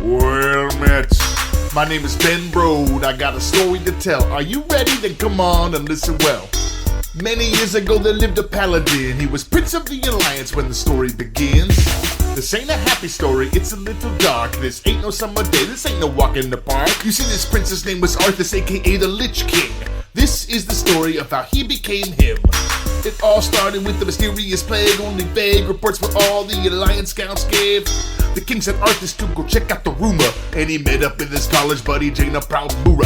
Well met, my name is Benbrode, I got a story to tell. Are you ready? Then come on and listen well. Many years ago there lived a paladin. He was Prince of the Alliance when the story begins. This ain't a happy story, it's a little dark. This ain't no summer day, this ain't no walk in the park. You see, this prince's name was Arthas, aka the Lich King. This is the story of how he became him. It all started with the mysterious plague. Only vague reports were all the Alliance scouts gave. The king sent Arthas to go check out the rumor, and he met up with his college buddy Jaina Proudmoora.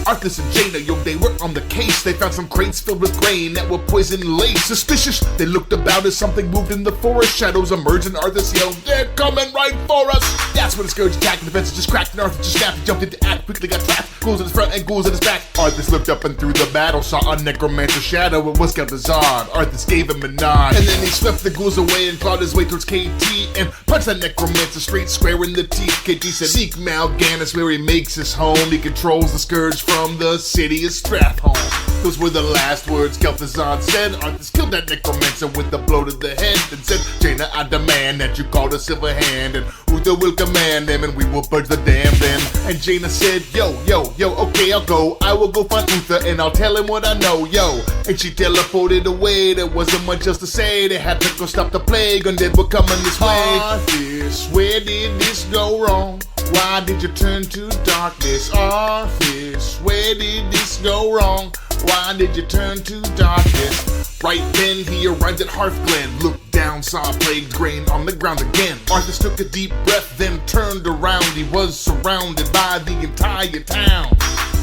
Arthas and Jaina, yo, they were on the case. They found some crates filled with grain that were poison laced. Suspicious, they looked about as something moved in the forest. Shadows emerged and Arthas yelled, "They're coming right for us!" That's when the scourge attacked and the fences just cracked and Arthas just snapped. He jumped into act, quickly got trapped. Ghouls at his front and ghouls at his back. Arthas looked up and through the battle saw a necromancer shadow. It was Galtazard. Arthas gave him a nod, and then he swept the ghouls away and clawed his way towards KT and punched the necromancer straight square in the teeth. KT said, "Seek Mal'Ganis where he makes his home. He controls the scourge from the city of Strathholm." Those were the last words Galtazard said. Arthas killed that necromancer with a blow to the head and said, "Jaina, I demand that you call the Silver Hand, and Uther will command them, and we will purge the damned then." And Jaina said, yo, okay, I'll go. I will go find Uther, and I'll tell him what I know, yo. And she teleported away. There wasn't much else to say. They had to go stop the plague, undead were coming this way. Arthas, where did this go wrong? Why did you turn to darkness? Arthas, where did this go wrong? Why did you turn to darkness? Right then he arrived at Hearthglen, looked down, saw plagued grain on the ground again. Arthas took a deep breath, then turned around. He was surrounded by the entire town.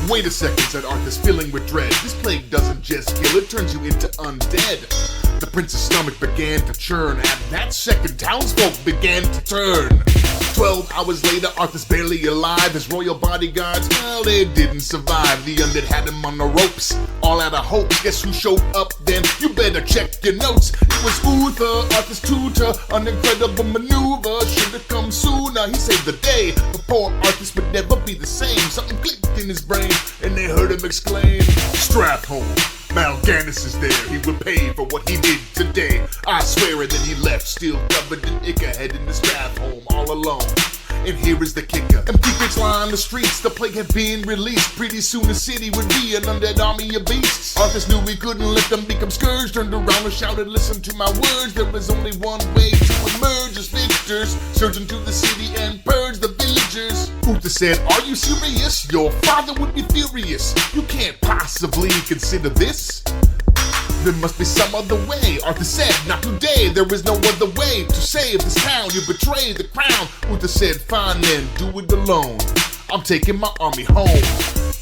"Wait a second," said Arthas, filling with dread. "This plague doesn't just kill, it turns you into undead." The prince's stomach began to churn. At that second, townsfolk began to turn. 12 hours later, Arthas barely alive. His royal bodyguards, well, they didn't survive. The undead had him on the ropes, all out of hope. Guess who showed up then? You better check your notes. It was Uther, Arthas' tutor. An incredible maneuver, should've come sooner. He saved the day, but poor Arthas would never be the same. Something clicked in his brain, and they heard him exclaim, "Strathholm, Mal'Ganis is there. He will pay for what he did today. I swear." And then he left, still covered in ichor, heading to Strathholm all alone. And here is the kicker. Empty crates line the streets. The plague had been released. Pretty soon the city would be an undead army of beasts. Arthas knew he couldn't let them become scourged. Turned around and shouted, "Listen to my words. There is only one way to emerge as victors. Surge into the city and purge the villagers." Uther said, "Are you serious? Your father would be furious. You can't possibly consider this. There must be some other way." Arthas said, "Not today, there is no other way to save this town. You betray the crown." Uther said, "Fine then, do it alone. I'm taking my army home."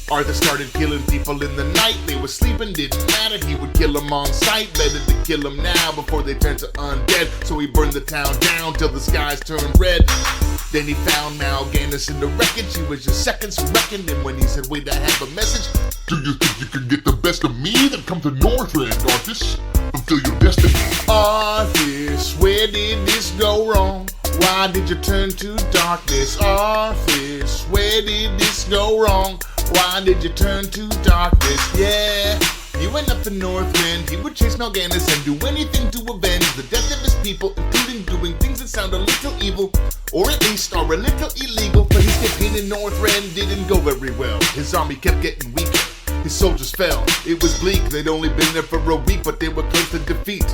Arthas started killing people in the night. They were sleeping, didn't matter, he would kill them on sight. Better to kill them now before they turn to undead. So he burned the town down till the skies turned red. Then he found Mal'Ganis in the wreckage. He was just seconds from reckoned, and when he said, "Wait, I have a message." "Do you think you can get the best of me? Then come to Northrend, Arthas. Fulfill your destiny." "Arthas, where did this go wrong? Why did you turn to darkness? Arthas, where did this go wrong? Why did you turn to darkness?" Yeah, he went up to Northrend. He would chase Mal'Ganis and do anything to avenge the death of his people, including doing things that sound a little evil, or at least are a little illegal. But his campaign in Northrend didn't go very well. His army kept getting weaker. His soldiers fell. It was bleak. They'd only been there for a week, but they were close to defeat.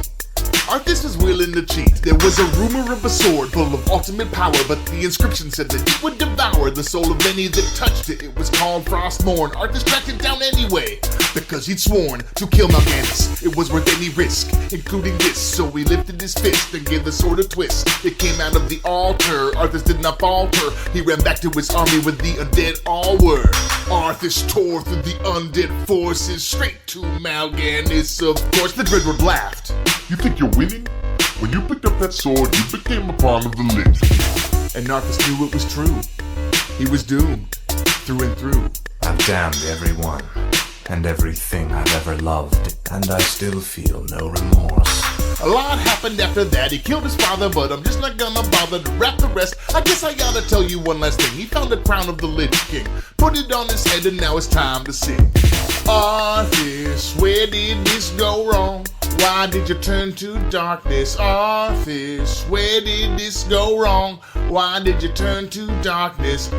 Arthas was willing to cheat. There was a rumor of a sword full of ultimate power, but the inscription said that it would devour the soul of any that touched it. It was called Frostmourne. Arthas tracked it down anyway, because he'd sworn to kill Mal'Ganis. It was worth any risk, including this. So he lifted his fist and gave the sword a twist. It came out of the altar. Arthas did not falter. He ran back to his army with the undead all were. Arthas tore through the undead forces straight to Mal'Ganis. Of course, the Dreadword laughed. "You think you're winning? When you picked up that sword, you became a pawn of the Lich." And Arthas knew it was true. He was doomed, through and through. "I've damned everyone and everything I've ever loved, and I still feel no remorse." A lot happened after that. He killed his father, but I'm just not gonna bother to rap the rest. I guess I gotta tell you one last thing. He found the crown of the Lich King, put it on his head, and now it's time to sing. Arthas, where did this go wrong? Why Why did you turn to darkness, Arthas? Where did this go wrong? Why did you turn to darkness?